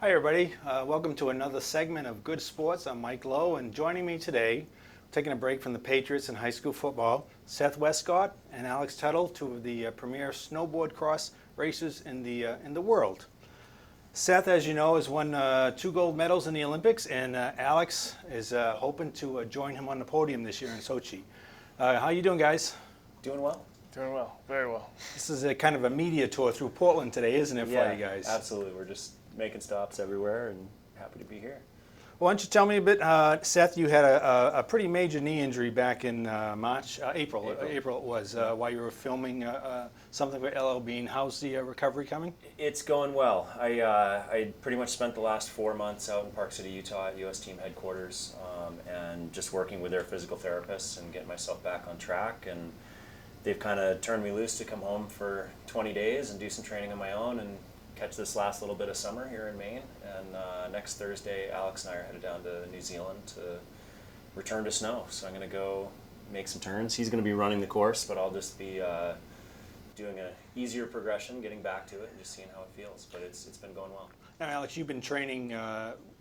Hi everybody, welcome to another segment of Good Sports. I'm Mike Lowe, and joining me today, taking a break from the Patriots and high school football, Seth Wescott and Alex Tuttle, two of the premier snowboard cross racers in the world. Seth, as you know, has won 2 gold medals in the Olympics, and Alex is hoping to join him on the podium this year in Sochi. How you doing, guys? Doing well. Doing well, very well. This is a kind of a media tour through Portland today, isn't it, for you guys? Absolutely. We're just making stops everywhere and happy to be here. Why don't you tell me a bit, Seth, you had a pretty major knee injury back in April it was, while you were filming something for LL Bean. How's the recovery coming? It's going well. I pretty much spent the last 4 months out in Park City, Utah at U.S. team headquarters and just working with their physical therapists and getting myself back on track. And they've kind of turned me loose to come home for 20 days and do some training on my own and catch this last little bit of summer here in Maine. And next Thursday, Alex and I are headed down to New Zealand to return to snow. So I'm going to go make some turns. He's going to be running the course, but I'll just be doing an easier progression, getting back to it, and just seeing how it feels. But it's been going well. Now, Alex, you've been training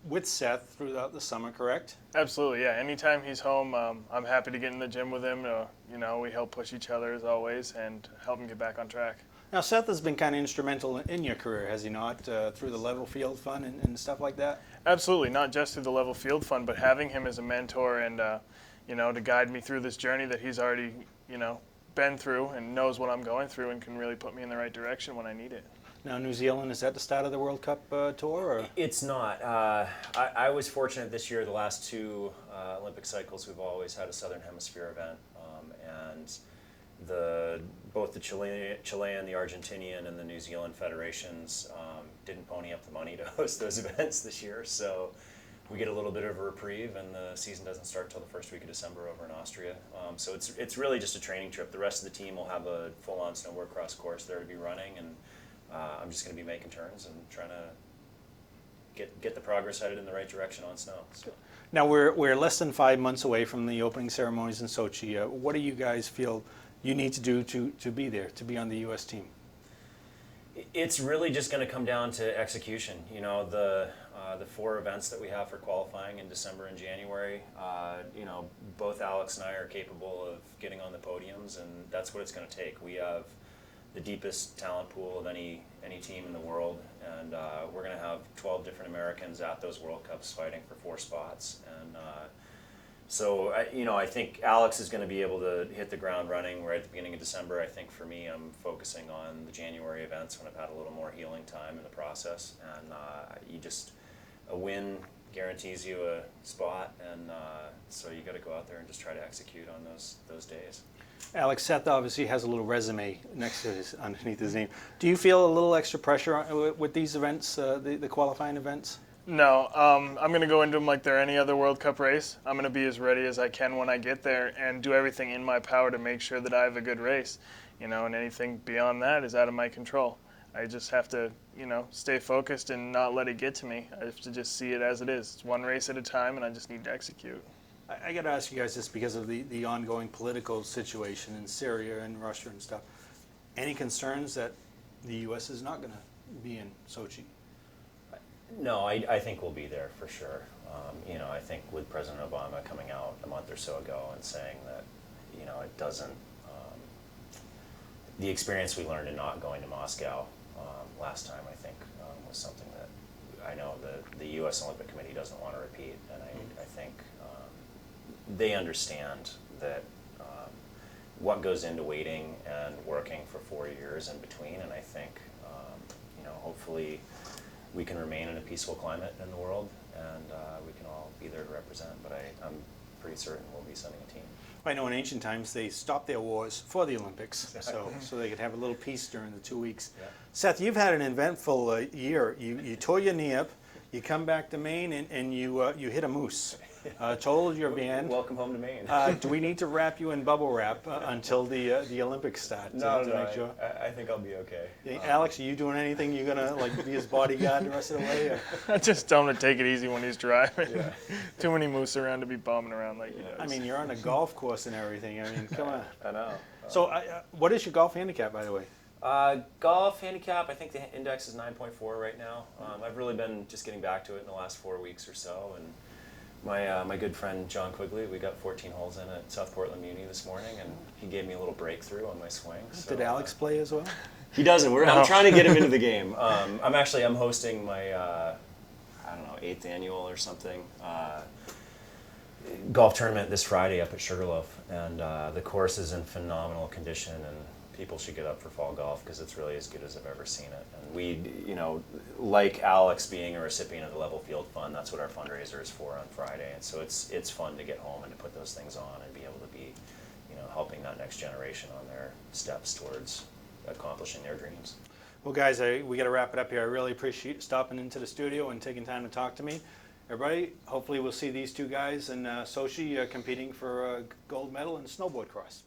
with Seth throughout the summer, correct? Absolutely, yeah. Anytime he's home, I'm happy to get in the gym with him. We help push each other as always and help him get back on track. Now, Seth has been kind of instrumental in your career, has he not, through the Level Field Fund and stuff like that? Absolutely, not just through the Level Field Fund, but having him as a mentor and, to guide me through this journey that he's already, been through and knows what I'm going through and can really put me in the right direction when I need it. Now, New Zealand, is that the start of the World Cup tour? Or? It's not. I was fortunate this year, the last 2 Olympic cycles, we've always had a Southern Hemisphere event. And both the Chilean, the Argentinian, and the New Zealand federations didn't pony up the money to host those events this year. So we get a little bit of a reprieve, and the season doesn't start till the first week of December over in Austria. So it's really just a training trip. The rest of the team will have a full-on snowboard cross course there to be running, and I'm just going to be making turns and trying to get the progress headed in the right direction on snow. So. Now, we're less than 5 months away from the opening ceremonies in Sochi. What do you guys feel you need to do to be there, to be on the U.S. team? It's really just going to come down to execution. The 4 events that we have for qualifying in December and January, both Alex and I are capable of getting on the podiums, and that's what it's going to take. We have the deepest talent pool of any team in the world, and we're going to have 12 different Americans at those World Cups fighting for 4 spots. And so I think Alex is going to be able to hit the ground running right at the beginning of December. I think for me, I'm focusing on the January events when I've had a little more healing time in the process, and a win guarantees you a spot, and so you got to go out there and just try to execute on those days. Alex, Seth obviously has a little resume underneath his name. Do you feel a little extra pressure with these events, the qualifying events? No, I'm going to go into them like they're any other World Cup race. I'm going to be as ready as I can when I get there and do everything in my power to make sure that I have a good race. And anything beyond that is out of my control. I just have to, stay focused and not let it get to me. I have to just see it as it is. It's one race at a time, and I just need to execute. I got to ask you guys this because of the ongoing political situation in Syria and Russia and stuff. Any concerns that the U.S. is not going to be in Sochi? No, I think we'll be there for sure. I think with President Obama coming out a month or so ago and saying that, it doesn't, the experience we learned in not going to Moscow last time, I think, was something that I know the U.S. Olympic Committee doesn't want to repeat, and I think they understand that what goes into waiting and working for 4 years in between, and I think, hopefully we can remain in a peaceful climate in the world, and we can all be there to represent, but I'm pretty certain we'll be sending a team. I know in ancient times they stopped their wars for the Olympics, so they could have a little peace during the 2 weeks. Yeah. Seth, you've had an eventful year. You tore your knee up, you come back to Maine, and you hit a moose. Totaled your band. Welcome home to Maine. Do we need to wrap you in bubble wrap until the Olympics start? No, make sure? I think I'll be okay. Alex, are you doing anything? You gonna be his bodyguard the rest of the way? Or? I just tell him to take it easy when he's driving. Yeah. Too many moose around to be bombing around like he does. I mean, you're on a golf course and everything. I mean, come on. I know. So, what is your golf handicap, by the way? Golf handicap, I think the index is 9.4 right now. I've really been just getting back to it in the last 4 weeks or so, and my good friend John Quigley, we got 14 holes in at South Portland Muni this morning, and he gave me a little breakthrough on my swing. So, Did Alex play as well? He doesn't. I'm trying to get him into the game. I'm hosting my I don't know, 8th annual or something golf tournament this Friday up at Sugarloaf, and the course is in phenomenal condition, and people should get up for fall golf because it's really as good as I've ever seen it. And we, like Alex being a recipient of the Level Field Fund, that's what our fundraiser is for on Friday. And so it's fun to get home and to put those things on and be able to be, helping that next generation on their steps towards accomplishing their dreams. Well, guys, we got to wrap it up here. I really appreciate stopping into the studio and taking time to talk to me. Everybody, hopefully we'll see these two guys in Sochi competing for a gold medal in snowboard cross.